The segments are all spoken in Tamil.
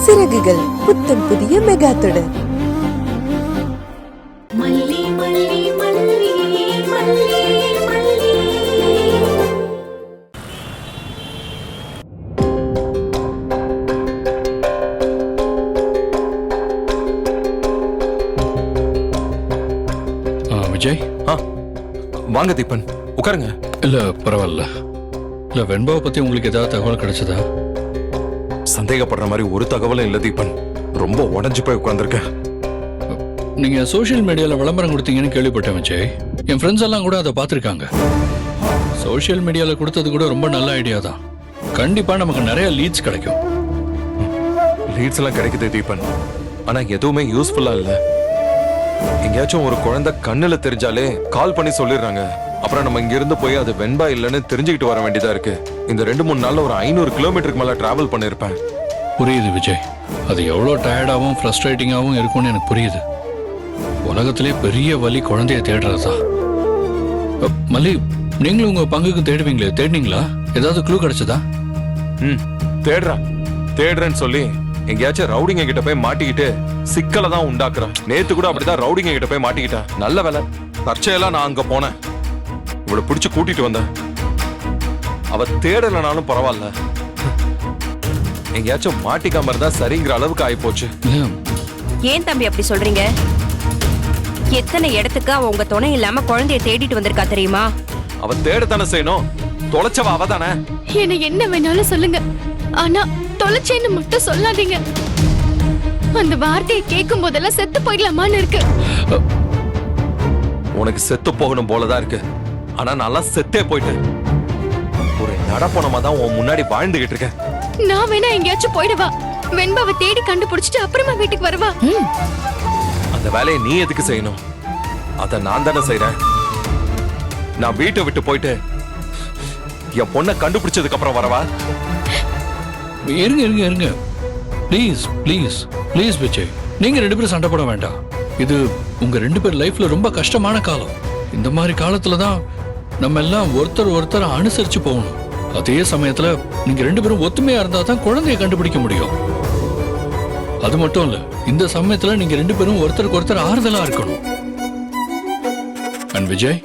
சிறகுகள் புத்தம் புதிய மெகா தொடர். விஜய், வாங்க தீபன், உட்காருங்க. இல்ல பரவாயில்ல. இல்ல வெண்பாவை பத்தி உங்களுக்கு ஏதாவது தகவல் கிடைச்சதா? சந்தேகப்படுற மாதிரி ஒரு தகவலும் இல்ல தீபன். ரொம்ப உடஞ்சு போய் உட்கார்ந்துருக்கேன். நீங்க சோசியல் மீடியால விளம்பரம் கொடுத்தீங்கன்னு கேள்விப்பட்டேன் விஜய். என் ஃப்ரெண்ட்ஸ் எல்லாம் கூட அதை பார்த்துருக்காங்க. சோசியல் மீடியால கொடுத்தது கூட ரொம்ப நல்ல ஐடியா தான். கண்டிப்பா நமக்கு நிறைய லீட்ஸ் கிடைக்கும். லீட்ஸ் எல்லாம் கிடைக்குது தீபன், ஆனா எதுவுமே யூஸ்ஃபுல்லா இல்ல. எங்கேயாச்சும் ஒரு குழந்தை கண்ணுல தெரிஞ்சாலே கால் பண்ணி சொல்லிடுறாங்க. அப்புறம் நம்ம இங்க இருந்து போய் அது வெண்பா இல்லைன்னு தெரிஞ்சுக்கிட்டு வர வேண்டியதா இருக்கு. இந்த 2-3 நாள்ல ஒரு 500 கிலோமீட்டருக்கு மேல டிராவல் பண்ணிருப்பேன். புரியுது விஜய், அது எவ்வளவு டயர்டாகவும் ஃப்ரஸ்ட்ரேட்டிங்காகவும் இருக்கும்னு எனக்கு புரியுது. உலகத்திலே பெரிய வலி குழந்தைய தேடுறதா. மல்லி, நீங்களும் உங்க பங்குக்கு தேடுவீங்களே, தேடினீங்களா? ஏதாவது க்ளூ கிடைச்சதா? தேடுறேன்னு சொல்லி எங்கேயாச்சும் ரவுடிங்க கிட்ட போய் மாட்டிக்கிட்டு சிக்கலை தான் உண்டாக்குறான். நேத்து கூட அப்படிதான் ரவுடிங்க கிட்ட போய் மாட்டிக்கிட்டேன். நல்ல வேலை, தற்செயலா நான் அங்க போனேன். இவளை பிடிச்சு கூட்டிட்டு வந்தேன். அவ தேடலனாலும் பரவாயில்ல, எங்கேயாச்சும் மாட்டிக்காம இருந்தா சரிங்கிற அளவுக்கு ஆயிப்போச்சு. ஏன் தம்பி அப்படி சொல்றீங்க? எத்தனை இடத்துக்கு அவ உங்க துணை இல்லாம குழந்தைய தேடிட்டு வந்திருக்கா தெரியுமா? அவ தேடத்தானே செய்யணும். தொலைச்சவ அவ தானே. என்ன வேணாலும் சொல்லுங்க, ஆனா தொலைச்சேன்னு மட்டும் சொல்லாதீங்க. அந்த வார்த்தையை கேட்கும் போதெல்லாம் செத்து போயிடலாமான்னு இருக்கு. உனக்கு செத்து போகணும் போலதான் இருக்கு, ஆனா நல்லா செத்தே போயிட்டேன். ஒரு நடப்பணமா தான் உன் முன்னாடி வாழ்ந்துகிட்டு இருக்கேன். நான் வேணா எங்கேயாச்சும் போயிடுவா, வெண்பாவை தேடி கண்டுபிடிச்சிட்டு அப்புறமா வீட்டுக்கு வருவா. அந்த வேலையை நீ எதுக்கு செய்யணும்? அத நான் தானே செய்யறேன். நான் வீட்டை விட்டு போயிட்டு என் பொண்ணை கண்டுபிடிச்சதுக்கு அப்புறம் வரவா? இருங்க இருங்க இருங்க, ப்ளீஸ் ப்ளீஸ் ப்ளீஸ் விஜய், நீங்க 2 பேரும் சண்டை போட வேண்டாம். இது உங்க 2 பேர் லைஃப்ல ரொம்ப கஷ்டமான காலம். இந்த மாதிரி காலத்துல தான் நம்ம எல்லாம் ஒருத்தர் அனுசரிச்சு போகணும். அதே சமயத்துல நீங்க 2 பேரும் ஒத்துமையா இருந்தா தான் குழந்தைய கண்டுபிடிக்க முடியும். அது மட்டும் இல்ல, இந்த சமயத்துல நீங்க 2 பேரும் ஒருத்தருக்கு ஒருத்தர் ஆறுதலா இருக்கணும். அண்ட் விஜய்,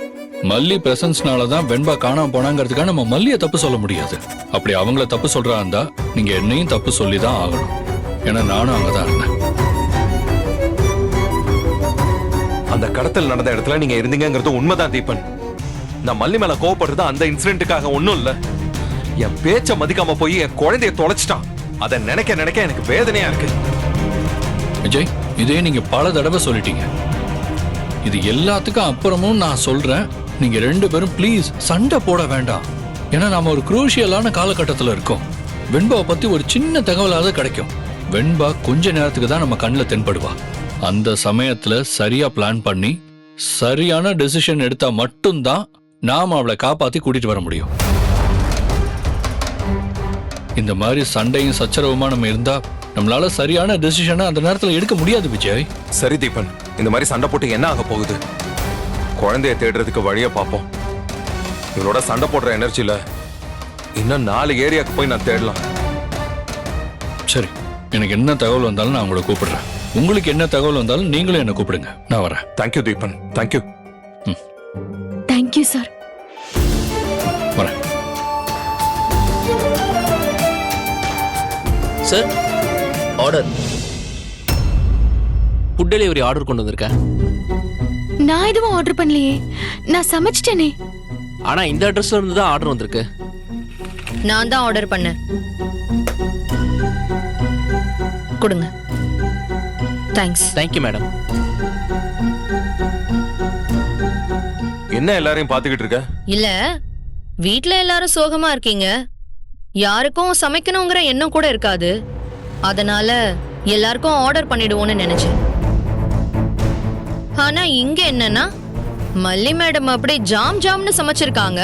மல்லி பிரசன்ஸ்னால தான் வெண்பா காணாம போனாங்கிறதுக்காக நம்ம மல்லியை தப்பு சொல்ல முடியாது. அப்படி அவங்கள தப்பு சொல்றா இருந்தா நீங்க என்னையும் தப்பு சொல்லி தான் ஆகணும். ஏன்னா நானும் அங்கதான் இருந்தேன். அந்த கடத்தல் நடந்த இடத்துல நீங்க இருந்தீங்கிறது உண்மைதான் தீபன். நான் மல்லி மேல கோவப்படுறது அந்த இன்சிடென்ட்டுக்காக ஒண்ணும் இல்ல. என் பேச்ச மதிக்காம போய் என் குழந்தைய தொலைச்சிட்டான். அதை நினைக்க நினைக்க எனக்கு வேதனையா இருக்கு. விஜய், இதே நீங்க பல தடவை சொல்லிட்டீங்க. இது எல்லாத்துக்கும் அப்புறமும் நான் சொல்றேன், நீங்க 2 பேரும் ப்ளீஸ் சண்டை போட வேண்டாம். ஏன்னா நாம ஒரு குரூஷியலான காலகட்டத்தில் இருக்கோம். வெண்பாவை பத்தி ஒரு சின்ன தகவலாவது கிடைக்கும். வெண்பா கொஞ்ச நேரத்துக்கு தான் நம்ம கண்ணில் தென்படுவா. அந்த சமயத்துல சரியா பிளான் பண்ணி சரியான டெசிஷன் எடுத்தா மட்டும்தான் நாம அவளை காப்பாத்தி கூட்டிட்டு வர முடியும். இந்த மாதிரி சண்டையும் சச்சரவுமா நம்ம இருந்தா நம்மளால சரியான டெசிஷனை அந்த நேரத்துல எடுக்க முடியாது விஜய். சரி தீபன், இந்த மாதிரி சண்டை போட்டு என்ன ஆக போகுது? குழந்தைய தேடுறதுக்கு வழிய பார்ப்போம். இவளோட சண்டை போடுற எனர்ஜில இன்னும் 4 ஏரியாக்கு போய் நான் தேடலாம். சரி, எனக்கு என்ன தகவல் வந்தாலும் நான் உங்களை கூப்பிடுறேன். உங்களுக்கு என்ன தகவல் வந்தாலும் நீங்களும் என்ன கூப்பிடுங்க, நான் வரேன். Thank you Deepan, thank you. Thank you sir. வரேன் சார். ஆர்டர், ஃபுட் டெலிவரி ஆர்டர் கொண்டு வந்திருக்கேன். நான் எதுவும் ஆர்டர் பண்ணலையே, நான் சமைச்சிட்டேனே. ஆனா இந்த அட்ரஸ்ல இருந்து தான் ஆர்டர் வந்திருக்கு. நான் தான் ஆர்டர் பண்ணேன். கொடுங்க. தேங்க்ஸ். Thank you madam. என்ன எல்லாரையும் பாத்துக்கிட்டு இருக்க? இல்ல, வீட்ல எல்லாரும் சோகமா இருக்கீங்க. யாருக்கும் சமைக்கணுங்கிற எண்ணம் கூட இருக்காது. அதனால எல்லாருக்கும் ஆர்டர் பண்ணிடுவோம்னு நினைச்சேன். ஆனா இங்க என்னன்னா, மல்லி மேடம் அப்படி ஜாம்னு சமைச்சிருக்காங்க.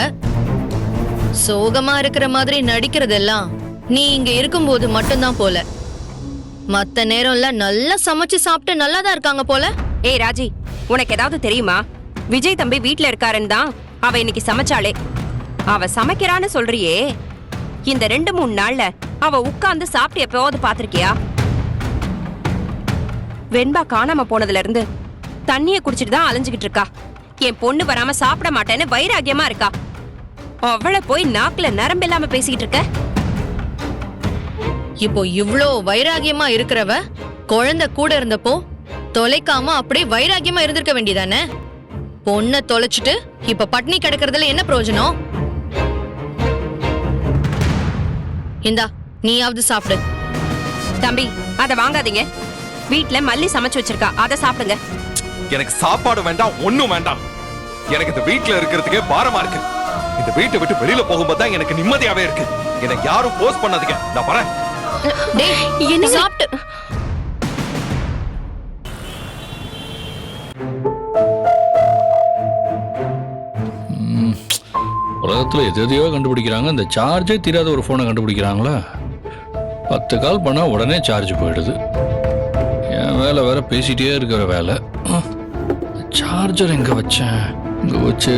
சோகமா இருக்கிற மாதிரி நடிக்கிறதெல்லாம் நீ இங்க இருக்கும்போது மட்டும்தான் போல. மத்த நேரம்ல நல்லா சமைச்சு சாப்பிட்டு நல்லாதான் இருக்காங்க போல. ஏய் ராஜி, உனக்கு ஏதாவது தெரியுமா? விஜய் தம்பி வீட்ல இருக்காருன்னு தான் அவ இன்னைக்கு சமைச்சாளே. அவ சமைக்கிறான்னு சொல்றியே, இந்த 2-3 நாள்ல அவ உட்கார்ந்து சாப்பிட்டு எப்பவாவது பாத்திருக்கியா? வெண்பா காணாம போனதுல இருந்து தண்ணிய குடிச்சிட்டு தான் அலைஞ்சுகிட்டு இருக்கா. என் பொண்ணு வராம சாப்பிட மாட்டேன்னு வைராகியமா இருக்கா. அவளை போய் நாக்குல நரம்பு இல்லாம பேசிக்கிட்டு இருக்க. இப்போ இவ்ளோ வைராகியமா இருக்கிறவ குழந்தை கூட இருந்தப்போ தொலைக்காம அப்படியே வைராகியமா இருந்திருக்க வேண்டியதானே? பொண்ணை தொலைச்சிட்டு இப்ப பட்னி கிடக்கிறதுல என்ன பிரயோஜனம்? இந்தா நீயாவது சாப்பிடு. தம்பி அத வாங்காதீங்க. வீட்ல மல்லி சமைச்சு வச்சிருக்கா, அத சாப்பிடுங்க. எனக்கு சாப்பாடு வேண்டாம், ஒண்ணும் வேண்டாம். எனக்கு இந்த வீட்ல இருக்கிறதுக்கே பாரமா இருக்கு. இந்த வீட்டை விட்டு வெளியில போகும்போது தான் எனக்கு நிம்மதியாவே இருக்கு. எனக்கு யாரும் போஸ்ட் பண்ணாதீங்க, நான் வரேன். டேய் என்ன சாப்பிட்டு உலகத்துல எதையோ கண்டுபிடிக்கிறாங்க. இந்த சார்ஜே தெரியாத ஒரு போனை கண்டுபிடிக்கிறாங்களா? 10 கால் பண்ணா உடனே சார்ஜ் போயிடுது. என் வேலை வேற பேசிட்டே இருக்கிற வேலை. சார்ஜர் எங்க வச்சேன்? இங்க வச்சு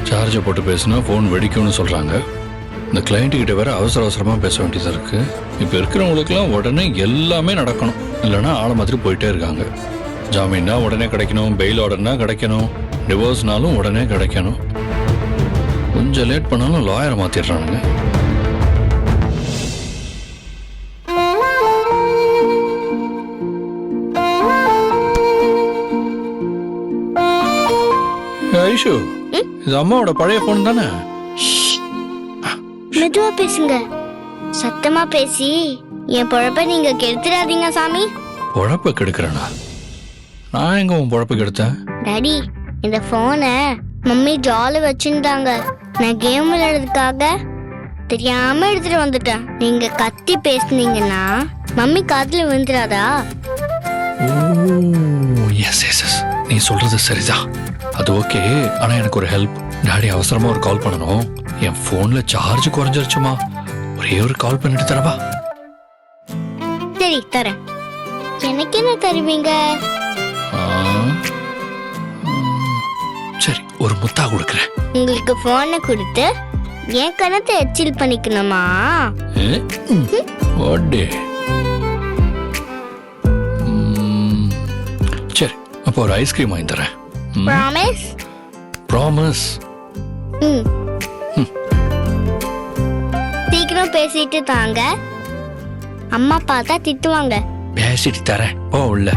சார்ஜை போட்டு பேசினா ஃபோன் வெடிக்கும்னு சொல்கிறாங்க. இந்த கிளைண்ட்டு கிட்ட வேற அவசர அவசரமாக பேச வேண்டியதாக இருக்குது. இப்போ இருக்கிறவங்களுக்குலாம் உடனே எல்லாமே நடக்கணும், இல்லைன்னா ஆளை மாதிரி போயிட்டே இருக்காங்க. ஜாமீன்னா உடனே கிடைக்கணும், பெயில் ஆர்டர்னா கிடைக்கணும், டிவோர்ஸ்னாலும் உடனே கிடைக்கணும். கொஞ்சம் லேட் பண்ணாலும் லாயரை மாற்றிடுறானுங்க. ஐஷு, இது அம்மாவோட பழைய போன் தானே? மெதுவா பேசுங்க, சத்தமா பேசி என் பொழப்ப நீங்க கெடுத்துடாதீங்க சாமி. பொழப்ப கெடுக்கிறேனா? நான் எங்க உன் பொழப்ப கெடுத்தேன்? டாடி, இந்த போனை மம்மி ஜால வச்சிருந்தாங்க. நான் கேம் விளையாடுறதுக்காக தெரியாம எடுத்துட்டு வந்துட்டேன். நீங்க கத்தி பேசுனீங்கன்னா மம்மி காதுல விழுந்துடாதா? எஸ் எஸ் எஸ், நீ சொல்றது சரிதான். அது ஓகே. ஆனா எனக்கு ஒரு ஹெல்ப். டாடி அவசரமா ஒரு கால் பண்ணணும். என் போன்ல சார்ஜ் குறைஞ்சிருச்சுமா. ஒரே ஒரு கால் பண்ணிட்டு தரவா? சரி தரேன். எனக்கு என்ன தருவீங்க? சரி, ஒரு முத்தா கொடுக்கறேன். உங்களுக்கு போனை கொடுத்து என் கணத்தை எச்சில் பண்ணிக்கணுமா? சரி, அப்போ ஒரு ஐஸ்கிரீம் வாங்கி தரேன். ப்ராமிஸ்? ப்ராமிஸ். சீக்கிரம் பேசிட்டு தாங்க, அம்மா பார்த்தா திட்டுவாங்க. பேசிட்டு தரேன், போ உள்ள.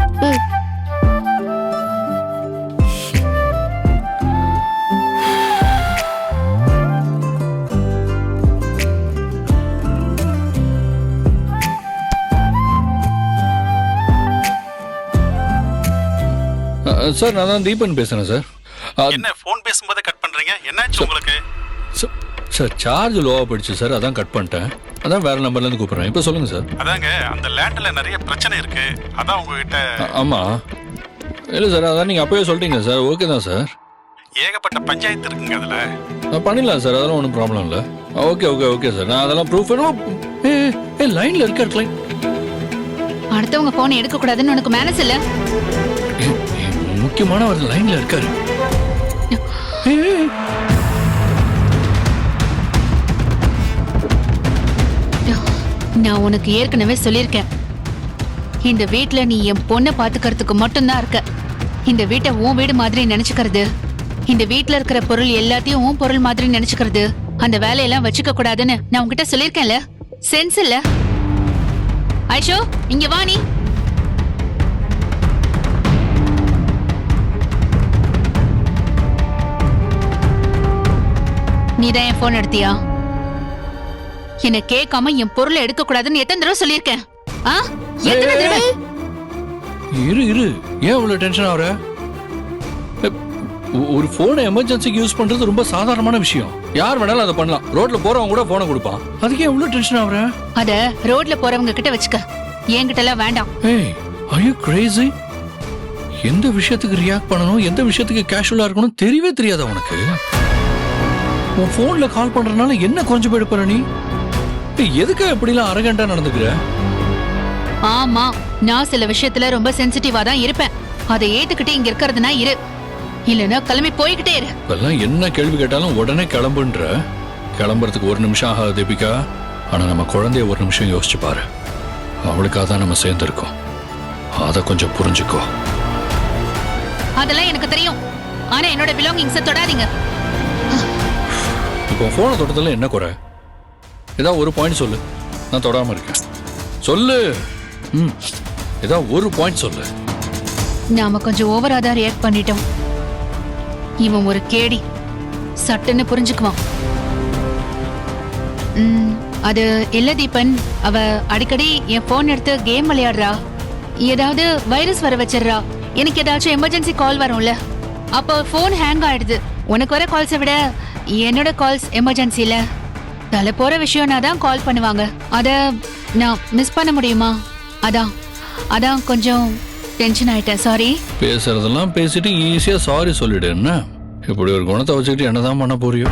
சார், நான் தான் தீபன் பேசுறேன் சார். என்ன ஃபோன் பேசும்போது கட் பண்றீங்க? என்னாச்சு உங்களுக்கு? சார், சார்ஜ் லோவா போயிடுச்சு சார், அதான் கட் பண்ணிட்டேன். அதான் வேற நம்பர்ல இருந்து கூப்பிடுறேன். இப்போ சொல்லுங்க சார். அதாங்க, அந்த லேண்ட்ல நிறைய பிரச்சனை இருக்கு, அதான் உங்ககிட்ட. ஆமா, இல்லை சார், அதான் நீங்க அப்பவே சொல்லிட்டீங்க சார். ஓகே தான் சார். ஏகப்பட்ட பஞ்சாயத்து இருக்குங்க அதுல. பண்ணிடலாம் சார், அதெல்லாம் ஒன்றும் ப்ராப்ளம் இல்லை. ஓகே ஓகே ஓகே சார், நான் அதெல்லாம் ப்ரூஃப் வேணும். லைன்ல இருக்கார் கிளைண்ட். அடுத்தவங்க போன் எடுக்க கூடாதுன்னு உனக்கு மேனஸ் இல்ல? முக்கியமானவர் லைன்ல இருக்காரு. நான் உனக்கு ஏற்கனவே சொல்லியிருக்கேன், இந்த வீட்ல நீ என் பொண்ணை பாத்துக்கிறதுக்கு மட்டும்தான் இருக்க. இந்த வீட்டை உன் வீடு மாதிரி நினைச்சுக்கிறது, இந்த வீட்ல இருக்கிற பொருள் எல்லாத்தையும் உன் பொருள் மாதிரி நினைச்சுக்கிறது, அந்த வேலையெல்லாம் வச்சுக்க கூடாதுன்னு நான் உன்கிட்ட சொல்லியிருக்கேன்ல. சென்ஸ் இல்ல? ஐஷோ, இங்க வா. நீதான் என் போன் எடுத்தியா? என்ன கேட்காம என் பொருளை எடுக்க கூடாதுன்னு எத்தனை தடவை சொல்லியிருக்கேன்? எத்தனை தடவை? இரு இரு, ஏன் இவ்வளவு டென்ஷன் ஆகுற? ஒரு போனை எமர்ஜென்சிக்கு யூஸ் பண்றது ரொம்ப சாதாரணமான விஷயம். யார் வேணாலும் அதை பண்ணலாம். ரோட்ல போறவங்க கூட போனை கொடுப்பான். அதுக்கே இவ்வளவு டென்ஷன் ஆகுற? அத ரோட்ல போறவங்க கிட்ட வச்சுக்க, என்கிட்ட எல்லாம் வேண்டாம். ஏய், are you crazy? எந்த விஷயத்துக்கு ரியாக்ட் பண்ணணும், எந்த விஷயத்துக்கு கேஷுவலா இருக்கணும் தெரியவே தெரியாதா உனக்கு? உன் போன்ல கால் பண்றதுனால என்ன குறைஞ்சு போயிட போற நீ? எதுக்கு இப்படிலாம் அரகண்டா நடந்துக்கிற? ஆமா, நான் சில விஷயத்துல ரொம்ப சென்சிட்டிவா தான் இருப்பேன். அதை ஏத்துக்கிட்டு இங்க இருக்கிறதுனா இரு, இல்லனா கிளம்பி போய்கிட்டே இரு. இப்பெல்லாம் என்ன கேள்வி கேட்டாலும் உடனே கிளம்புன்ற. கிளம்புறதுக்கு 1 நிமிஷம் ஆகாது தீபிகா. ஆனா நம்ம குழந்தைய 1 நிமிஷம் யோசிச்சு பாரு. அவளுக்காக தான் நம்ம சேர்ந்துருக்கோம். அதை கொஞ்சம் புரிஞ்சுக்கோ. அதெல்லாம் எனக்கு தெரியும். ஆனா என்னோட பிலாங்கிங்ஸை தொடாதீங்க. இப்போ போனை தொட்டதுல என்ன குறை? ஏதாவது ஒரு பாயிண்ட் சொல்லு, நான் தொடாம இருக்கேன். சொல்லு. ஏதாவது ஒரு பாயிண்ட் சொல்லு. நாம கொஞ்சம் ஓவரா தான் ரியாக்ட் பண்ணிட்டோம். இவன் ஒரு கேடி, சட்டுன்னு புரிஞ்சுக்குவான். அது இல்ல தீபன், அவ அடிக்கடி என் போன் எடுத்து கேம் விளையாடுறா. ஏதாவது வைரஸ் வர வச்சிடுறா. எனக்கு ஏதாச்சும் எமர்ஜென்சி கால் வரும்ல, அப்போ போன் ஹேங் ஆயிடுது. உனக்கு வர கால்ஸை விட என்னோட கால்ஸ் எமர்ஜென்சில தலை போற விஷயம்னா தான் கால் பண்ணுவாங்க. அத நான் மிஸ் பண்ண முடியுமா? அதான் கொஞ்சம் டென்ஷன் ஆயிட்டேன். சாரி. பேசுறதெல்லாம் பேசிட்டு ஈஸியா சாரி சொல்லிடு. என்ன இப்படி ஒரு குணத்தை வச்சுக்கிட்டு என்னதான் பண்ண போறியோ?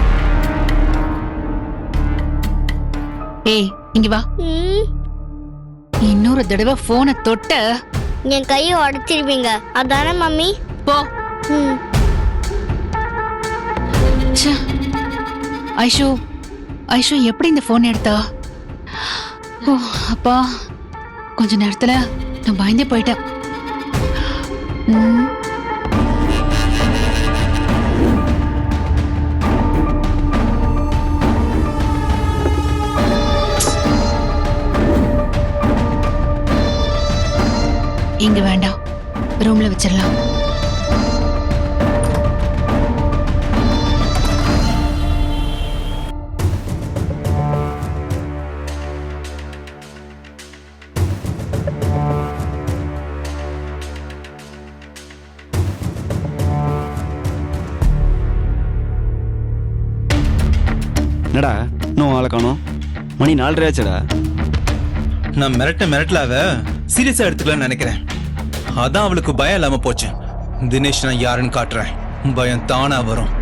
ஏய், இங்க வா. இன்னொரு தடவை போனை தொட்ட என் கையை உடைச்சிருவீங்க, அதானே மம்மி? போ. ச்சே. ஐஷு எப்படி இந்த போன் எடுத்தா? ஓ அப்பா, கொஞ்ச நேரத்துல நான் பயந்தே போயிட்டேன். இங்க வேண்டாம், ரூம்ல வச்சிடலாம். என்னடா இன்னும் ஆளை காணோம்? மணி 4:30 ஆச்சுடா. நான் மிரட்டலாவ சீரியஸா எடுத்துக்கலாம்னு நினைக்கிறேன். அதான் அவளுக்கு பயம் இல்லாம போச்சு. தினேஷ் நான் யாருன்னு காட்டுறேன், பயம் தானா வரும்.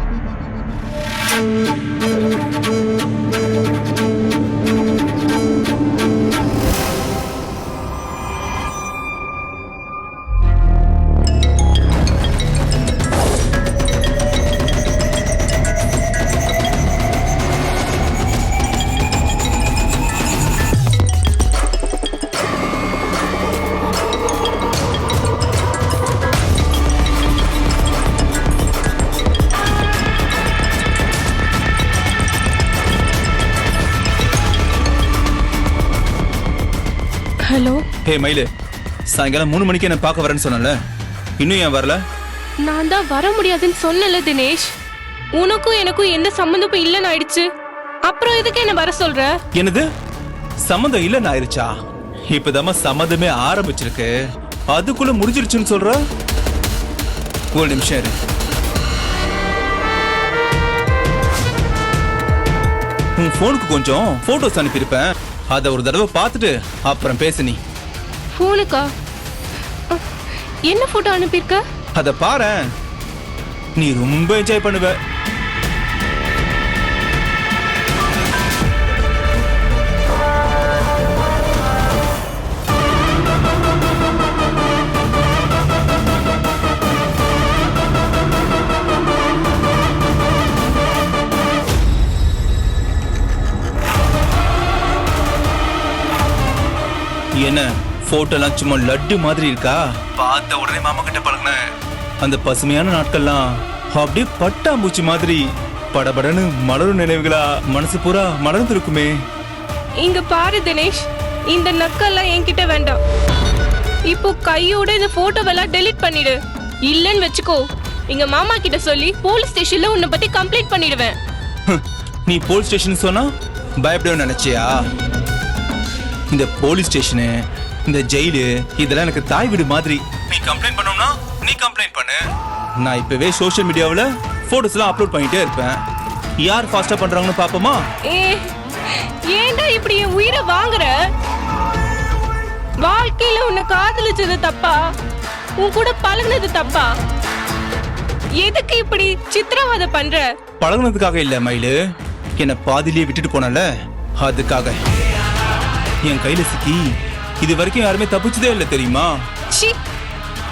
ஹலோ. ஹே மயிலு, சாயங்காலம் 3 மணிக்கு என்ன பார்க்க வரேன்னு சொன்னல, இன்னும் ஏன் வரல? நான் தான் வர முடியாதுன்னு சொன்னல தினேஷ். உனக்கும் எனக்கும் எந்த சம்பந்தமும் இல்லைன்னு ஆயிடுச்சு. அப்புறம் எதுக்கு என்ன வர சொல்ற? என்னது சம்மந்தம் இல்லைன்னு ஆயிருச்சா? இப்பதாம சம்மந்தமே ஆரம்பிச்சிருக்கு, அதுக்குள்ள முடிஞ்சிருச்சுன்னு சொல்ற? ஒரு நிமிஷம் இரு. உன் போனுக்கு கொஞ்சம் போட்டோஸ் அனுப்பியிருப்பேன், அதை ஒரு தடவை பார்த்துட்டு அப்புறம் பேசு. நீ போனுக்கா? என்ன போட்டோ அனுப்பியிருக்க? அத பாரு, நீ ரொம்ப என்ஜாய் பண்ணுவ. என்ன போட்டோலாம் சும்மா லட்டு மாதிரி இருக்கா? பார்த்த உடனே மாமா கிட்ட பழகுன அந்த பசுமையான நாட்கள்லாம் அப்படியே பட்டாம்பூச்சி மாதிரி படபடன்னு மலரும் நினைவுகளா மனசு பூரா மலர்ந்து இருக்குமே. இங்க பாரு தினேஷ், இந்த நக்கெல்லாம் என்கிட்ட வேண்டாம். இப்போ கையோட இந்த போட்டோவெல்லாம் டெலீட் பண்ணிடு. இல்லன்னு வெச்சுக்கோ, எங்க மாமா கிட்ட சொல்லி போலீஸ் ஸ்டேஷன்ல உன்னை பத்தி கம்ப்ளைண்ட் பண்ணிடுவேன். நீ போலீஸ் ஸ்டேஷன் சொன்னா பயப்படவே நினைச்சியா? இந்த போலீஸ் ஸ்டேஷனு, இந்த ஜெயிலு, இதெல்லாம் எனக்கு தாய் வீடு மாதிரி. நீ கம்ப்ளைண்ட் பண்ணணும்னா நீ கம்ப்ளைண்ட் பண்ணு. நான் இப்பவே சோஷியல் மீடியாவில் போட்டோஸ்லாம் அப்லோட் பண்ணிட்டே இருப்பேன். யார் ஃபாஸ்டா பண்றாங்கன்னு பாப்போமா? ஏன்டா இப்படி என் உயிரை வாங்குற? வாழ்க்கையில உன்னை காதலிச்சது தப்பா? உன் கூட பழகுனது தப்பா? எதுக்கு இப்படி சித்திரவதை பண்ற? பழகுனதுக்காக இல்ல மயிலு, என்ன பாதிலேயே விட்டுட்டு போனல அதுக்காக. என் கையில சிக்கி இது வரைக்கும் யாருமே தப்பிச்சதே இல்லை தெரியுமா? சி,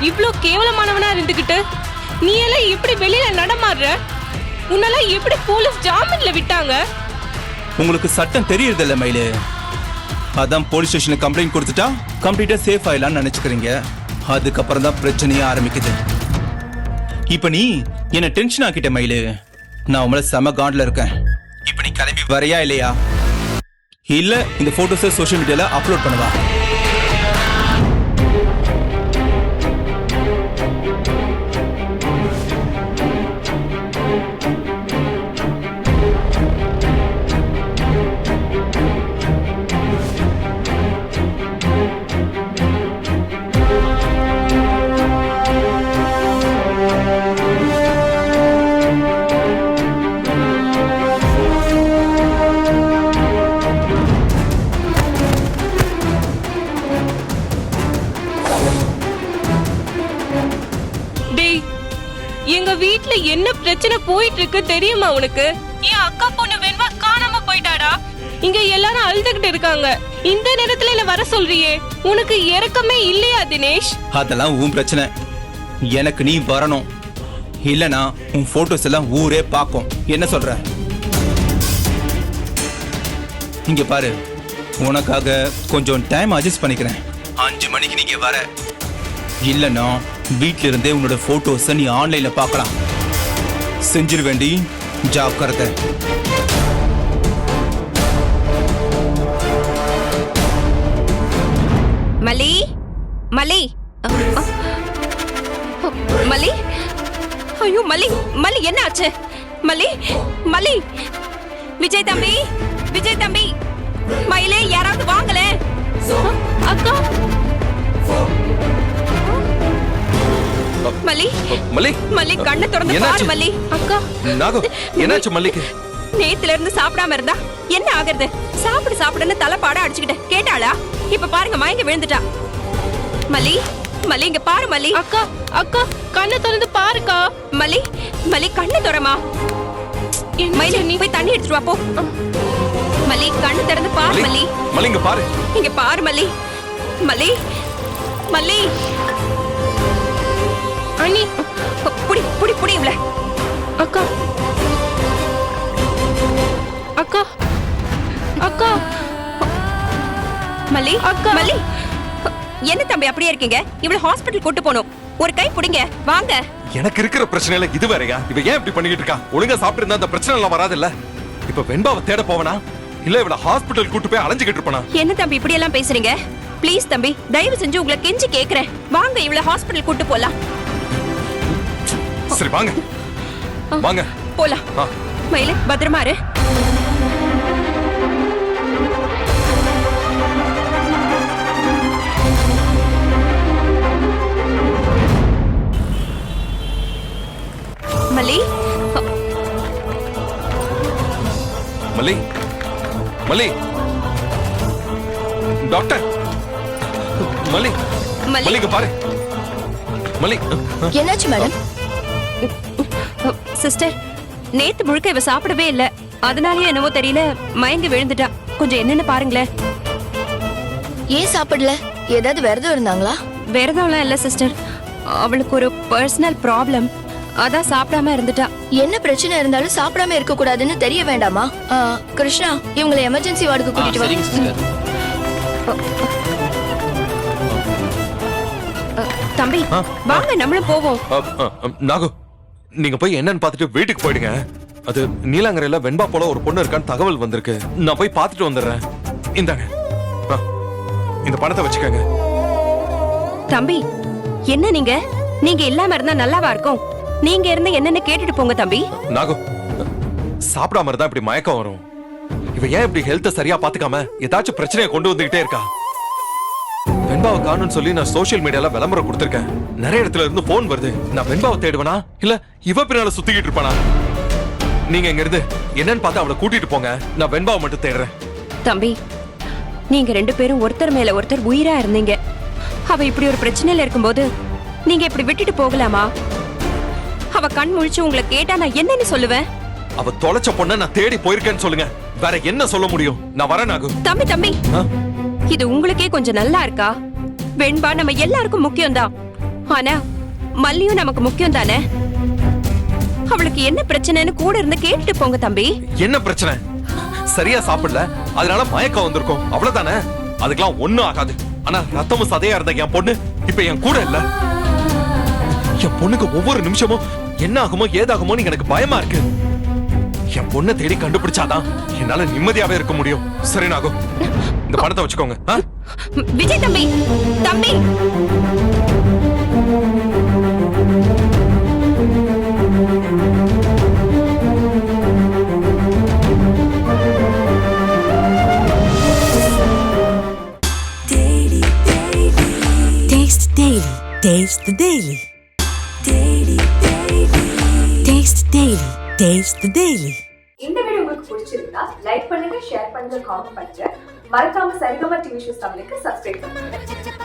இவ்ளோ கேவலமானவனா இருந்துகிட்டு நீ எல்லாம் எப்படி வெளியில நடமாடுற? உன்னெல்லாம் எப்படி போலீஸ் ஜாமீன்ல விட்டாங்க? உங்களுக்கு சட்டம் தெரியறதில்ல மயிலு. அதான் போலீஸ் ஸ்டேஷனுக்கு கம்ப்ளைண்ட் கொடுத்துட்டா கம்ப்ளீட்டா சேஃப் ஆயிடலாம்னு நினைச்சுக்கிறீங்க. அதுக்கப்புறம் தான் பிரச்சனையே ஆரம்பிக்குது. இப்ப நீ என்ன டென்ஷன் ஆக்கிட்ட மயிலு. நான் உங்களை செம காண்ட்ல இருக்கேன். இப்ப நீ கிளம்பி வரையா இல்லையா? இல்ல இந்த போட்டோஸை சோஷியல் மீடியால அப்லோட் பண்ணவா? டேய், எங்க வீட்ல என்ன பிரச்சனை போயிட்டு இருக்கு தெரியுமா உனக்கு? என் அக்கா பொண்ணு வெண்பா காணாம போயிட்டாடா. இங்க எல்லாரும் அழுதுகிட்டு இருக்காங்க. இந்த நேரத்துல என்ன வர சொல்றியே? உனக்கு இரக்கமே இல்லையா தினேஷ்? அதெல்லாம் உன் பிரச்சனை. எனக்கு நீ வரணும். இல்லனா உன் போட்டோஸ் எல்லாம் ஊரே பார்க்கும். என்ன சொல்ற? இங்க பாரு, உனக்காக கொஞ்சம் டைம் அட்ஜஸ்ட் பண்ணிக்கிறேன். 5 மணிக்கு நீங்க வர. இல்லனா வீட்ல இருந்தே உன்னோட போட்டோஸை நீ ஆன்லைன்ல பார்க்கலாம். செஞ்சிரு வேண்டி ஜாக்கிரதை. மலி மலி மலி, ஐயோ மலி, மலி என்ன ஆச்சு? மலி மலி, விஜய் தம்பி, விஜய் தம்பி, மயிலே யாராவது வாங்கல. அக்கா, மலி மல்லி மல்லி கண்ணை திறந்து என்னாச்சு? பாரு மல்லி. அக்கா, நாகு என்னாச்சு மல்லிக்கு? நேத்துல இருந்து சாப்பிடாம இருந்தா என்ன ஆகுறது? சாப்பிடு சாப்பிடுன்னு தலைப்பாட அடிச்சுக்கிட்ட கேட்டாளா? இப்ப பாருங்க மயங்க விழுந்துட்டா. மலி மலி இங்க பாரு மலி. அக்கா, அக்கா கண்ணை திறந்து பாருக்கா. மலி மலி கண்ணு திறமா. மயில நீ போய் தண்ணி எடுத்துட்டு வா போ. மலி கண்ணு திறந்து பாரு மலி. மல்லி இங்க பாரு. இங்க பாரு மலி. மலி மலி அண்ணி, புடி புடி புடி இவள. அக்கா, அக்கா, அக்கா, மல்லி அக்கா. மல்லி என்ன தம்பி அப்படியே இருக்கீங்க? இவள ஹாஸ்பிடல் கூட்டு போணும். ஒரு கை புடிங்க வாங்க. எனக்கு இருக்கிற பிரச்சனையில இது வேறயா? இவ ஏன் இப்படி பண்ணிக்கிட்டு இருக்கா? ஒழுங்கா சாப்பிட்டு இருந்தா அந்த பிரச்சனை எல்லாம் வராது இல்ல. இப்ப வெண்பாவை தேட போவனா இல்ல இவள ஹாஸ்பிடல் கூட்டு போய் அலைஞ்சுக்கிட்டு இருப்பனா? என்ன தம்பி இப்படி எல்லாம் பேசுறீங்க? ப்ளீஸ் தம்பி, தயவு செஞ்சு உங்களை கெஞ்சி கேக்குறேன். வாங்க இவள ஹாஸ்பிடல் கூட்டு போலாம். சரி வாங்க வாங்க போலாம். மயில பத்திரமா இரு. மல்லி மல்லி மல்லி டாக்டர் மல்லி மல்லி மல்லிங்க பாரு. மல்லி என்னாச்சு மேடம்? சிஸ்டர், நேத்து முழுக்க இவ சாப்பிடவே இல்ல. அதனாலயே என்னவோ தெரியல மயங்கி விழுந்துட்டா. கொஞ்சம் என்னன்னு பாருங்களேன். ஏன் சாப்பிடல? ஏதாவது விரதம் இருந்தாங்களா? விரதம்லாம் இல்ல சிஸ்டர். அவளுக்கு ஒரு பர்சனல் ப்ராப்ளம். அதான் சாப்பிடாம இருந்துட்டா. என்ன பிரச்சனை இருந்தாலும் சாப்பிடாம இருக்க கூடாதுன்னு தெரிய வேண்டாமா? கிருஷ்ணா, இவங்களை எமர்ஜென்சி வார்டுக்கு கூட்டிட்டு வா. சரிங்க சிஸ்டர். தம்பி வாங்க நம்மளும் போவோம். நாகு நீங்க போய் என்னன்னு பார்த்துட்டு வீட்டுக்கு போயிடுங்க. அது நீலாங்கரையில வெண்பா போல ஒரு பொண்ணு இருக்கான்னு தகவல் வந்திருக்கு. நான் போய் பார்த்துட்டு வந்துடுறேன். இந்தாங்க இந்த பணத்தை வச்சுக்கோங்க. தம்பி என்ன நீங்க இல்லாம இருந்தா நல்லாவா இருக்கும்? நீங்க இருந்து என்னன்னு கேட்டுட்டு போங்க தம்பி. நாகு சாப்பிடாம இருந்தா இப்படி மயக்கம் வரும். இவ ஏன் இப்படி ஹெல்த்த சரியா பாத்துக்காம ஏதாச்சும் பிரச்சனையை கொண்டு வந்துகிட்டே இருக்கா? வெண்பாவை காணும்னு சொல்லி நான் சோசியல் மீடியால விளம்பரம் கொடுத்திருக்கேன். நிறைய இடத்துல இருந்து போன் வருது. நான் வெண்பாவை தேடுவனா இல்ல இவ பின்னால சுத்திக்கிட்டு இருப்பானா? நீங்க இங்க இருந்து என்னன்னு பார்த்து அவளை கூட்டிட்டு போங்க. நான் வெண்பாவை மட்டும் தேடுறேன். தம்பி நீங்க 2 பேரும் ஒருத்தர் மேல ஒருத்தர் உயிரா இருந்தீங்க. அவ இப்படி ஒரு பிரச்சனையில இருக்கும்போது நீங்க இப்படி விட்டுட்டு போகலாமா? அவ கண் முழிச்சு உங்களை கேட்டா நான் என்னன்னு சொல்லுவேன்? அவ தொலைச்ச பொண்ண நான் தேடி போயிருக்கேன்னு சொல்லுங்க. வேற என்ன சொல்ல முடியும்? நான் வரேன் நாகு. தம்பி தம்பி இது உங்களுக்கே கொஞ்சம் நல்லா இருக்கா? வெண்பா நம்ம எல்லாருக்கும் முக்கியம் தான், ஆனா மல்லியும் நமக்கு முக்கியம் தானே. அவளுக்கு என்ன பிரச்சனைன்னு கூட இருந்து கேட்டுட்டு போங்க தம்பி. என்ன பிரச்சனை? சரியா சாப்பிடல, அதனால மயக்கம் வந்திருக்கும், அவ்வளவுதானே. அதுக்கெல்லாம் ஒண்ணும் ஆகாது. ஆனா ரத்தமும் சதையா இருந்த என் பொண்ணு இப்ப என் கூட இல்ல. என் பொண்ணுக்கு ஒவ்வொரு நிமிஷமும் என்ன ஆகுமோ ஏதாகுமோன்னு எனக்கு பயமா இருக்கு. என் பொண்ணை தேடி கண்டுபிடிச்சாதான் என்னால நிம்மதியாவே இருக்க முடியும். சரி நாகு, இந்த பணத்தை வச்சுக்கோங்க. விஜய் தம்பி, தம்பி Taste Daily. Taste the Daily. Taste Daily. Taste the Daily. இந்த வீடியோ உங்களுக்கு பிடிச்சிருந்தா லைக் பண்ணுங்க, ஷேர் பண்ணுங்க, காமெண்ட் பண்ணுங்க. மறக்காம சரிகமா டிவி ஷோஸ் தமிழுக்கு சப்ஸ்கிரைப் பண்ணுங்க.